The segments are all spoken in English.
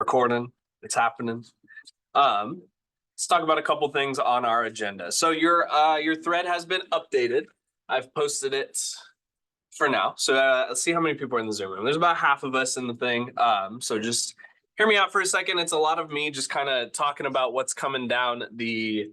recording. It's happening. Let's talk about a couple things on our agenda. So your thread has been updated. I've posted it for now. So let's see how many people are in the Zoom room. There's about half of us in the thing. So just hear me out for a second. It's a lot of me just kind of talking about what's coming down the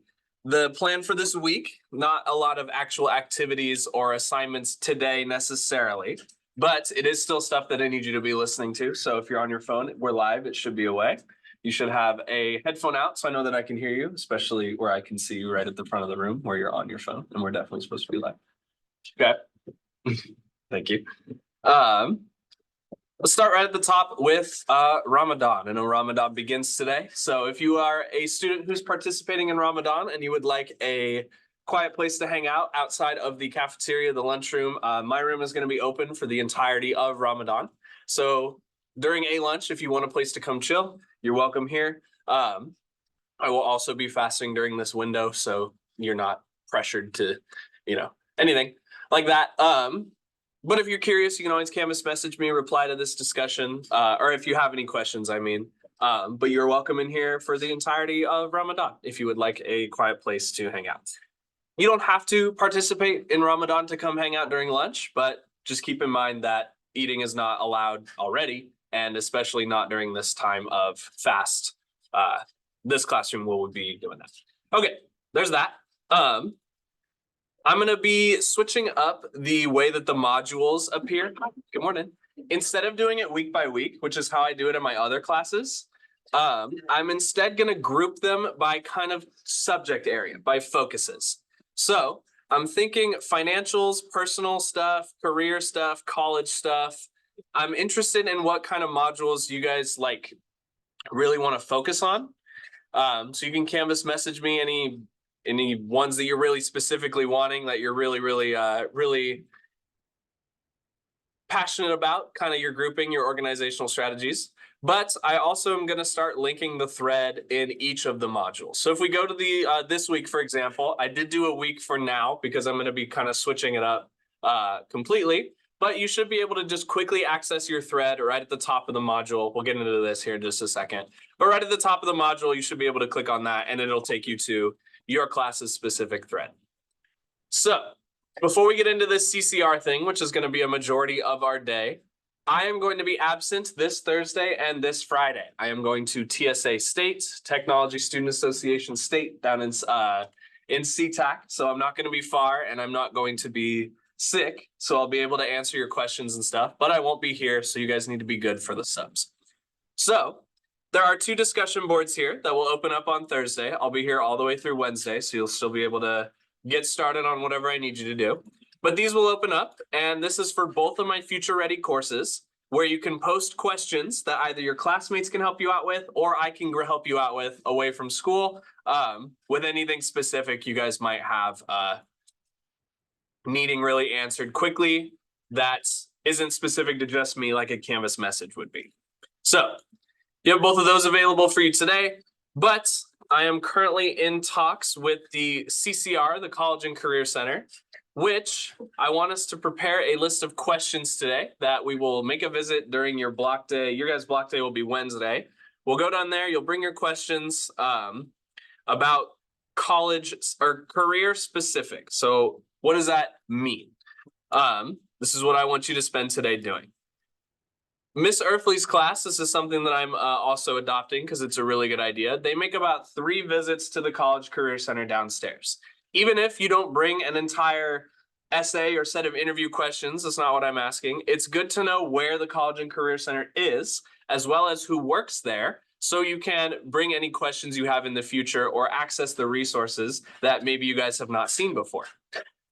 plan for this week. Not a lot of actual activities or assignments today necessarily, but it is still stuff that I need you to be listening to. So if you're on your phone, we're live. It should be away. You should have a headphone out so I know that I can hear you, especially where I can see you right at the front of the room where you're on your phone, and we're definitely supposed to be live. Okay. Thank you. Let's start right at the top with Ramadan. I know Ramadan begins today. So if you are a student who's participating in Ramadan and you would like a quiet place to hang out outside of the cafeteria, the lunchroom, my room is going to be open for the entirety of Ramadan. So during a lunch, if you want a place to come chill, you're welcome here. I will also be fasting during this window, so you're not pressured to, anything like that. But if you're curious, you can always Canvas message me, reply to this discussion, or if you have any questions, but you're welcome in here for the entirety of Ramadan if you would like a quiet place to hang out. You don't have to participate in Ramadan to come hang out during lunch, but just keep in mind that eating is not allowed already, and especially not during this time of fast. This classroom will be doing that. Okay, there's that. I'm going to be switching up the way that the modules appear. Good morning. Instead of doing it week by week, which is how I do it in my other classes, I'm instead going to group them by kind of subject area, by focuses. So I'm thinking financials, personal stuff, career stuff, college stuff. I'm interested in what kind of modules you guys really want to focus on. So you can Canvas message me any ones that you're really specifically wanting, that you're really passionate about, kind of your grouping, your organizational strategies. But I also am going to start linking the thread in each of the modules. So if we go to the this week, for example, I did do a week for now because I'm going to be kind of switching it up completely. But you should be able to just quickly access your thread right at the top of the module. We'll get into this here in just a second. But right at the top of the module, you should be able to click on that and it'll take you to your class's specific thread. So before we get into this CCR thing, which is going to be a majority of our day, I am going to be absent this Thursday and this Friday. I am going to TSA State, Technology Student Association State, down in CTAC. So I'm not going to be far and I'm not going to be sick. So I'll be able to answer your questions and stuff, but I won't be here. So you guys need to be good for the subs. So there are 2 discussion boards here that will open up on Thursday. I'll be here all the way through Wednesday, so you'll still be able to get started on whatever I need you to do. But these will open up, and this is for both of my Future Ready courses, where you can post questions that either your classmates can help you out with, or I can help you out with away from school, with anything specific you guys might have needing really answered quickly that isn't specific to just me like a Canvas message would be. So you have both of those available for you today, but I am currently in talks with the CCR, the College and Career Center, which I want us to prepare a list of questions today that we will make a visit during your block day. Your guys' block day will be Wednesday. We'll go down there. You'll bring your questions about college or career specific. So what does that mean? This is what I want you to spend today doing. Miss Earthley's class, this is something that I'm also adopting because it's a really good idea. They make about 3 visits to the College Career Center downstairs. Even if you don't bring an entire essay or set of interview questions, that's not what I'm asking. It's good to know where the College and Career Center is, as well as who works there, so you can bring any questions you have in the future or access the resources that maybe you guys have not seen before.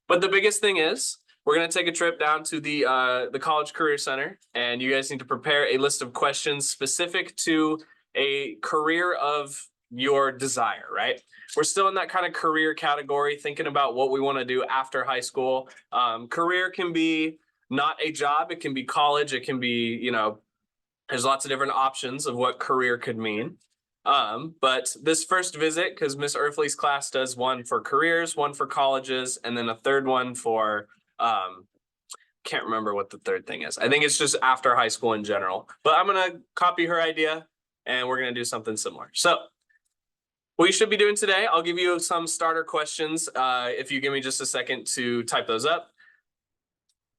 But the biggest thing is, we're going to take a trip down to the College Career Center, and you guys need to prepare a list of questions specific to a career of your desire, right? We're still in that kind of career category, thinking about what we want to do after high school. Career can be not a job. It can be college. It can be, there's lots of different options of what career could mean. But this first visit, because Miss Earthley's class does one for careers, one for colleges, and then a third one for can't remember what the third thing is. I think it's just after high school in general, but I'm going to copy her idea, and we're going to do something similar. So what you should be doing today, I'll give you some starter questions. If you give me just a second to type those up.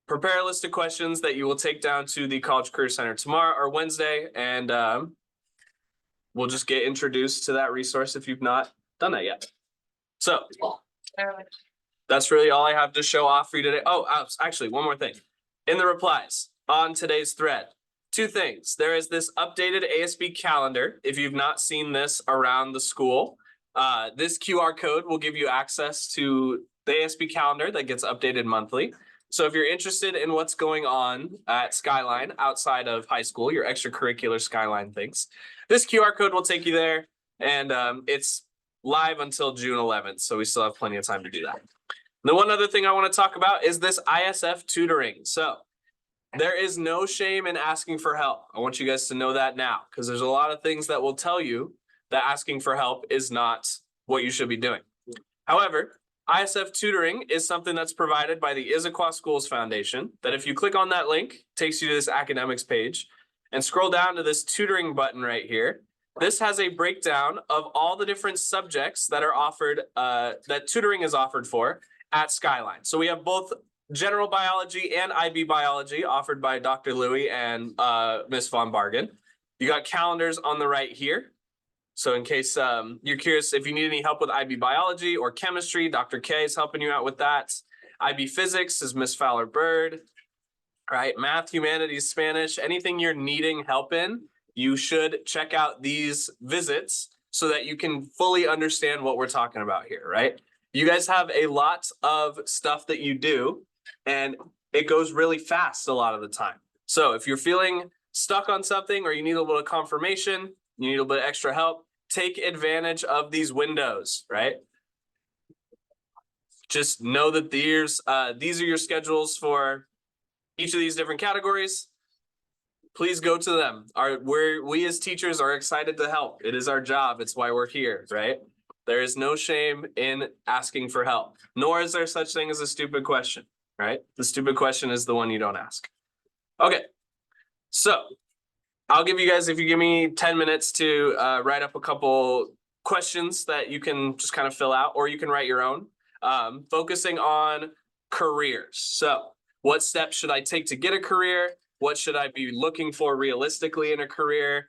Prepare a list of questions that you will take down to the College Career Center tomorrow or Wednesday, and we'll just get introduced to that resource if you've not done that yet. So that's really all I have to show off for you today. Oh, actually, one more thing. In the replies on today's thread, 2 things. There is this updated ASB calendar. If you've not seen this around the school, this QR code will give you access to the ASB calendar that gets updated monthly. So if you're interested in what's going on at Skyline outside of high school, your extracurricular Skyline things, this QR code will take you there, and it's live until June 11th. So we still have plenty of time to do that. The one other thing I want to talk about is this ISF tutoring. So there is no shame in asking for help. I want you guys to know that now, because there's a lot of things that will tell you that asking for help is not what you should be doing. However, ISF tutoring is something that's provided by the Issaquah Schools Foundation, that if you click on that link, takes you to this academics page, and scroll down to this tutoring button right here. This has a breakdown of all the different subjects that are offered, that tutoring is offered for at Skyline. So we have both general biology and IB biology offered by Dr. Louie and Miss Von Bargen. You got calendars on the right here. So in case you're curious if you need any help with IB biology or chemistry, Dr. K is helping you out with that. IB physics is Miss Fowler Bird. Right, math, humanities, Spanish, anything you're needing help in, you should check out these visits so that you can fully understand what we're talking about here, right? You guys have a lot of stuff that you do, and it goes really fast a lot of the time. So if you're feeling stuck on something or you need a little confirmation, you need a little bit of extra help, take advantage of these windows, right? Just know that these are your schedules for each of these different categories. Please go to them. We as teachers are excited to help. It is our job. It's why we're here, right? There is no shame in asking for help, nor is there such thing as a stupid question, right? The stupid question is the one you don't ask. Okay, so I'll give you guys, if you give me 10 minutes to write up a couple questions that you can just kind of fill out, or you can write your own, focusing on careers. So what steps should I take to get a career? What should I be looking for realistically in a career?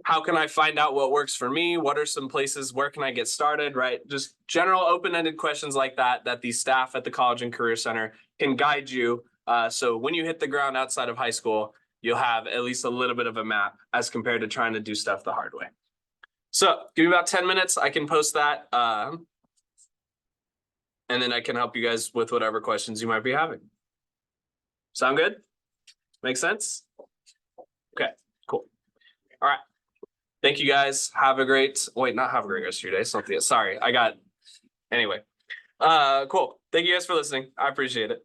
How can I find out what works for me? What are some places, where can I get started, right? Just general open-ended questions like that the staff at the College and Career Center can guide you. So when you hit the ground outside of high school, you'll have at least a little bit of a map as compared to trying to do stuff the hard way. So give me about 10 minutes. I can post that. And then I can help you guys with whatever questions you might be having. Sound good? Make sense? Okay, cool. All right. Thank you guys. Have a great, not have a great rest of your day. Something, sorry, anyway. Cool. Thank you guys for listening. I appreciate it.